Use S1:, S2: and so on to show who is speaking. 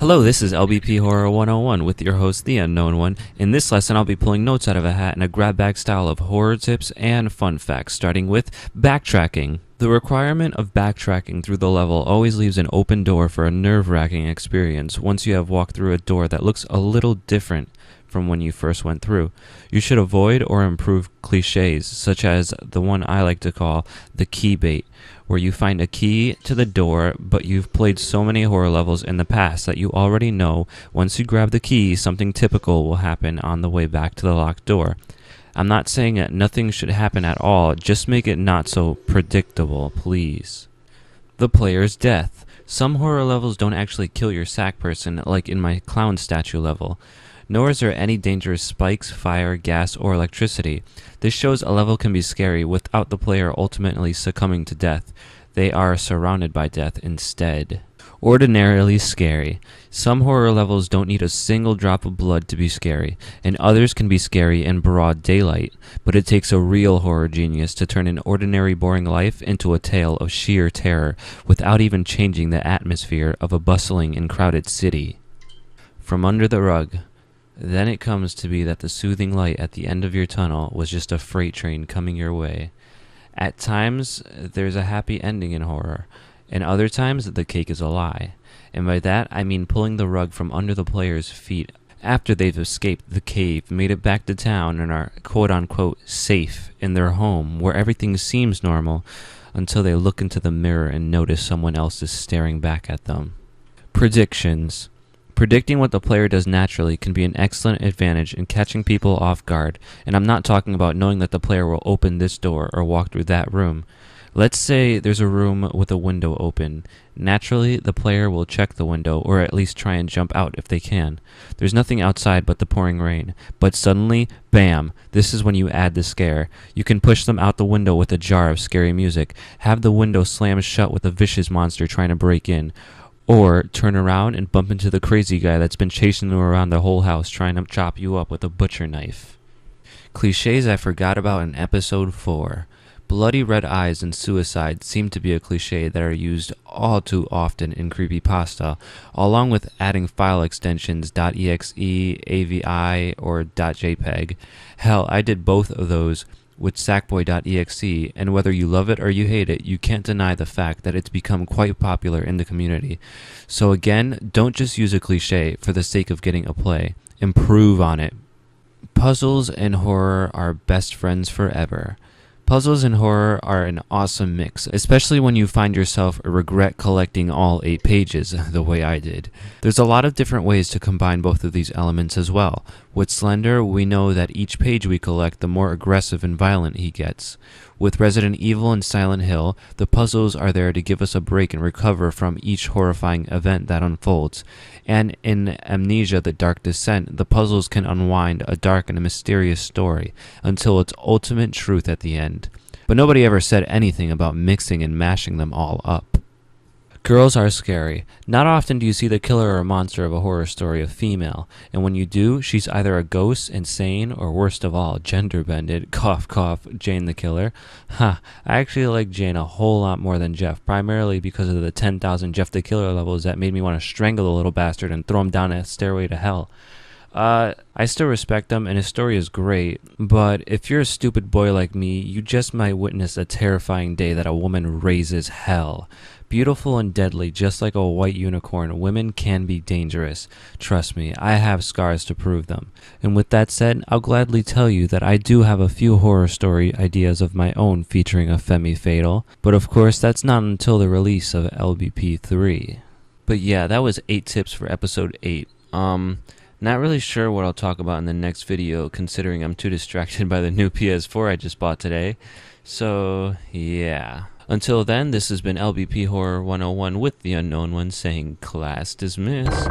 S1: Hello, this is LbpHorror101 with your host, The Unknown One. In this lesson, I'll be pulling notes out of a hat in a grab bag style of horror tips and fun facts, starting with backtracking. The requirement of backtracking through the level always leaves an open door for a nerve-wracking experience once you have walked through a door that looks a little different from when you first went through. You should avoid or improve cliches, such as the one I like to call the key bait, where you find a key to the door, but you've played so many horror levels in the past that you already know once you grab the key, something typical will happen on the way back to the locked door. I'm not saying that nothing should happen at all, just make it not so predictable, please. The player's death. Some horror levels don't actually kill your sack person, like in my clown statue level. Nor is there any dangerous spikes, fire, gas, or electricity. This shows a level can be scary without the player ultimately succumbing to death. They are surrounded by death instead. Ordinarily scary. Some horror levels don't need a single drop of blood to be scary, and others can be scary in broad daylight, but it takes a real horror genius to turn an ordinary boring life into a tale of sheer terror without even changing the atmosphere of a bustling and crowded city. From under the rug. Then it comes to be that the soothing light at the end of your tunnel was just a freight train coming your way. At times, there's a happy ending in horror, and other times the cake is a lie. And by that, I mean pulling the rug from under the player's feet after they've escaped the cave, made it back to town, and are quote-unquote safe in their home, where everything seems normal, until they look into the mirror and notice someone else is staring back at them. Predictions. Predicting what the player does naturally can be an excellent advantage in catching people off guard, and I'm not talking about knowing that the player will open this door or walk through that room. Let's say there's a room with a window open. Naturally, the player will check the window, or at least try and jump out if they can. There's nothing outside but the pouring rain, but suddenly, bam, this is when you add the scare. You can push them out the window with a jar of scary music, have the window slam shut with a vicious monster trying to break in, or turn around and bump into the crazy guy that's been chasing you around the whole house trying to chop you up with a butcher knife. Cliches I forgot about in episode 4. Bloody red eyes and suicide seem to be a cliche that are used all too often in creepypasta, along with adding file extensions .exe, AVI, or .jpeg. Hell, I did both of those with sackboy.exe, and whether you love it or you hate it, you can't deny the fact that it's become quite popular in the community. So again, don't just use a cliche for the sake of getting a play. Improve on it. Puzzles and horror are best friends forever. Puzzles and horror are an awesome mix, especially when you find yourself regret collecting all 8 pages, the way I did. There's a lot of different ways to combine both of these elements as well. With Slender, we know that each page we collect, the more aggressive and violent he gets. With Resident Evil and Silent Hill, the puzzles are there to give us a break and recover from each horrifying event that unfolds. And in Amnesia, The Dark Descent, the puzzles can unwind a dark and a mysterious story until its ultimate truth at the end. But nobody ever said anything about mixing and mashing them all up. Girls are scary. Not often do you see the killer or monster of a horror story a female, and when you do, she's either a ghost, insane, or worst of all, gender-bended, cough cough, Jane the Killer. I actually like Jane a whole lot more than Jeff, primarily because of the 10,000 Jeff the Killer levels that made me want to strangle the little bastard and throw him down a stairway to hell. I still respect him, and his story is great, but if you're a stupid boy like me, you just might witness a terrifying day that a woman raises hell. Beautiful and deadly, just like a white unicorn, women can be dangerous. Trust me, I have scars to prove them. And with that said, I'll gladly tell you that I do have a few horror story ideas of my own featuring a femme fatal, but of course that's not until the release of LbpHorror3. But yeah, that was 8 tips for episode 8. Not really sure what I'll talk about in the next video, considering I'm too distracted by the new PS4 I just bought today. So, yeah. Until then, this has been LbpHorror101 with The Unknown One saying class dismissed.